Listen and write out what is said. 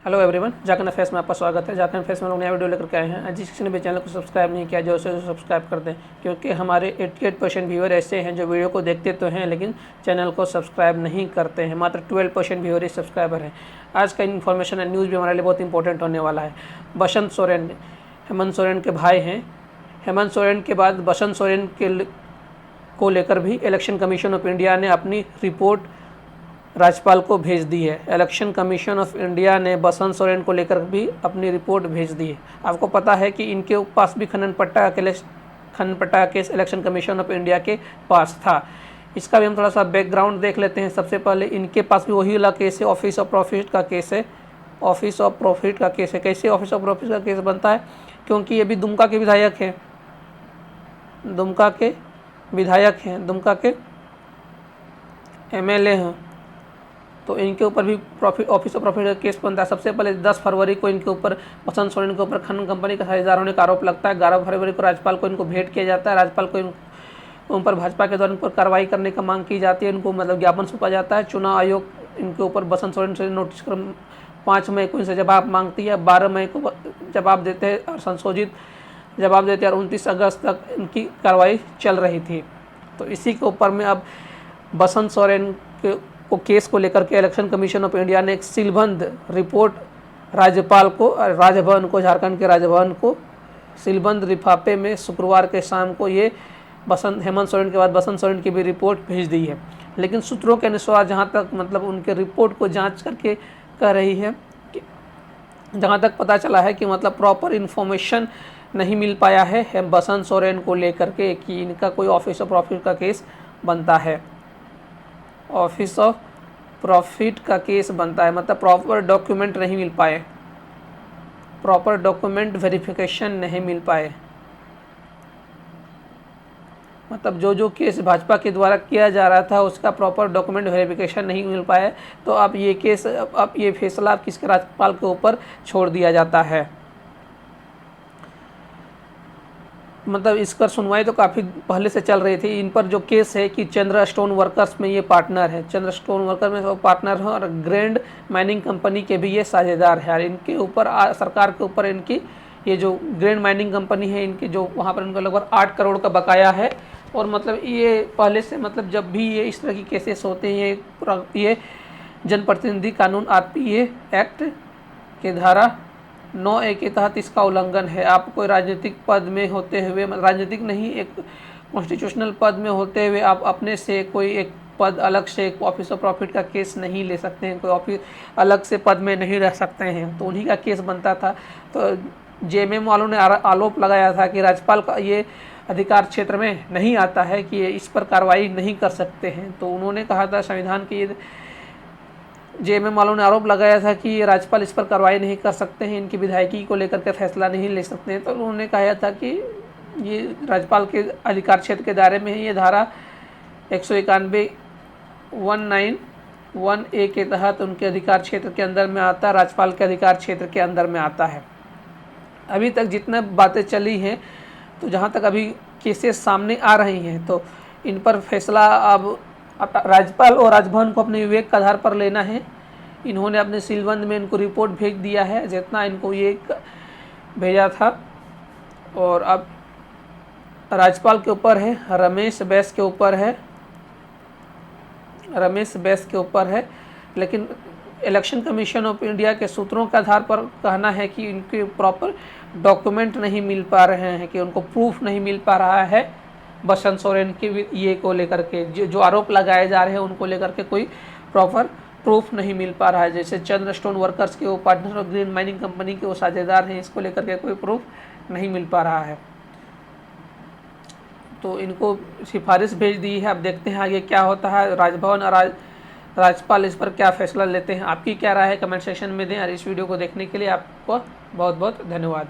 Hello everyone, Jharkhand affairs में आपका स्वागत है। झारखंड अफेयर्स में लोग नया वीडियो लेकर के आए हैं। आज जिस किसी ने भी चैनल को सब्सक्राइब नहीं किया, जो उसे सब्सक्राइब कर दें, क्योंकि हमारे 88% व्यूअर ऐसे हैं जो वीडियो को देखते तो हैं लेकिन चैनल को सब्सक्राइब नहीं करते हैं। मात्र 12% व्यूअर ही सब्सक्राइबर हैं। आज का इन्फॉर्मेशन एंड न्यूज़ भी हमारे लिए बहुत इंपॉर्टेंट होने वाला है। बसंत सोरेन, हेमंत सोरेन के भाई हैं। हेमंत सोरेन के बाद बसंत सोरेन को लेकर भी इलेक्शन कमीशन ऑफ इंडिया ने अपनी रिपोर्ट राज्यपाल को भेज दी है। इलेक्शन कमीशन ऑफ इंडिया ने बसंत सोरेन को लेकर भी अपनी रिपोर्ट भेज दी है। आपको पता है कि इनके पास भी खनन पट्टा case election commission of India के पास था। इसका भी हम थोड़ा सा बैकग्राउंड देख लेते हैं। सबसे पहले इनके पास भी वही वाला केस है, ऑफिस ऑफ प्रॉफिट का केस है। ऑफिस ऑफ प्रॉफिट का केस है। कैसे ऑफिस ऑफ प्रॉफिट का केस बनता है? क्योंकि ये भी दुमका के विधायक हैं, दुमका के एमएलए हैं, तो इनके ऊपर भी ऑफिस ऑफ प्रॉफिट का केस बनता है। सबसे पहले 10 फरवरी को इनके ऊपर, बसंत सोरेन के ऊपर खनन कंपनी का साझेदार होने का आरोप लगता है। 11 फरवरी को राज्यपाल को इनको भेंट किया जाता है। राज्यपाल को उन पर भाजपा के द्वारा इन पर कार्रवाई करने का मांग की जाती है। इनको मतलब ज्ञापन सौंपा जाता है। चुनाव आयोग इनके ऊपर बसंत सोरेन से नोटिस 5 मई को इनसे जवाब मांगती है। 12 मई को जवाब देते हैं और संशोधित जवाब देते हैं और 29 अगस्त तक इनकी कार्रवाई चल रही थी। तो इसी के ऊपर में अब बसंत सोरेन के केस को लेकर के इलेक्शन कमीशन ऑफ इंडिया ने एक सीलबंद रिपोर्ट राज्यपाल को, राजभवन को, झारखंड के राजभवन को सीलबंद लिफाफे में शुक्रवार के शाम को ये हेमंत सोरेन के बाद बसंत सोरेन की भी रिपोर्ट भेज दी है। लेकिन सूत्रों के अनुसार जहाँ तक मतलब उनके रिपोर्ट को जांच करके कह रही है कि जहाँ तक पता चला है कि मतलब प्रॉपर इन्फॉर्मेशन नहीं मिल पाया है बसंत सोरेन को लेकर के कि इनका कोई ऑफिस ऑफ प्रॉफिट का केस बनता है। ऑफिस ऑफ प्रॉफिट का केस बनता है मतलब प्रॉपर डॉक्यूमेंट नहीं मिल पाए, प्रॉपर डॉक्यूमेंट वेरिफिकेशन नहीं मिल पाए। मतलब जो केस भाजपा के द्वारा किया जा रहा था उसका प्रॉपर डॉक्यूमेंट वेरिफिकेशन नहीं मिल पाए। तो अब ये केस, अब ये फैसला किसके, राज्यपाल के ऊपर छोड़ दिया जाता है। मतलब इसका सुनवाई तो काफ़ी पहले से चल रही थी। इन पर जो केस है कि चंद्रा स्टोन वर्कर्स में ये पार्टनर है, चंद्रा स्टोन वर्कर में वो पार्टनर है और ग्रैंड माइनिंग कंपनी के भी ये साझेदार है। और इनके ऊपर सरकार के ऊपर इनकी ये जो ग्रैंड माइनिंग कंपनी है, इनकी जो वहाँ पर इनका लगभग 8 करोड़ का बकाया है। और मतलब ये पहले से मतलब जब भी ये इस तरह की केसेस होते हैं, ये जनप्रतिनिधि कानून RPA एक्ट के धारा 9A के तहत इसका उल्लंघन है। आप कोई राजनीतिक पद में होते हुए, राजनीतिक नहीं, एक कॉन्स्टिट्यूशनल पद में होते हुए आप अपने से कोई एक पद अलग से एक ऑफिस ऑफ प्रॉफिट का केस नहीं ले सकते हैं, कोई ऑफिस अलग से पद में नहीं रह सकते हैं। तो उन्हीं का केस बनता था। तो JMM वालों ने आरोप लगाया था कि राज्यपाल का ये अधिकार क्षेत्र में नहीं आता है कि ये इस पर कार्रवाई नहीं कर सकते हैं। तो उन्होंने कहा था संविधान की, JMM वालों ने आरोप लगाया था कि ये राज्यपाल इस पर कार्रवाई नहीं कर सकते हैं, इनकी विधायकी को लेकर के फैसला नहीं ले सकते हैं। तो उन्होंने कहा था कि ये राज्यपाल के अधिकार क्षेत्र के दायरे में है। ये धारा 191 19(1)A के तहत उनके अधिकार क्षेत्र के अंदर में आता है, राज्यपाल के अधिकार क्षेत्र के अंदर में आता है। अभी तक जितना बातें चली हैं, तो जहाँ तक अभी केसेस सामने आ रही हैं, तो इन पर फैसला अब राज्यपाल और राजभवन को अपने विवेक के आधार पर लेना है। इन्होंने अपने सीलबंद में इनको रिपोर्ट भेज दिया है जितना इनको ये भेजा था। और अब राज्यपाल के ऊपर है, रमेश बैस के ऊपर है। लेकिन इलेक्शन कमीशन ऑफ इंडिया के सूत्रों के आधार पर कहना है कि इनके प्रॉपर डॉक्यूमेंट नहीं मिल पा रहे हैं, कि उनको प्रूफ नहीं मिल पा रहा है बसंत सोरेन के ये को लेकर के, जो आरोप लगाए जा रहे हैं उनको लेकर के कोई प्रॉपर प्रूफ नहीं मिल पा रहा है। जैसे चंद्र स्टोन वर्कर्स के वो पार्टनर और ग्रीन माइनिंग कंपनी के वो साझेदार हैं, इसको लेकर के कोई प्रूफ नहीं मिल पा रहा है। तो इनको सिफारिश भेज दी है। अब देखते हैं आगे क्या होता है। राजभवन और राज्यपाल इस पर क्या फैसला लेते हैं। आपकी क्या राय है कमेंट सेक्शन में दें। और इस वीडियो को देखने के लिए आपको बहुत बहुत धन्यवाद।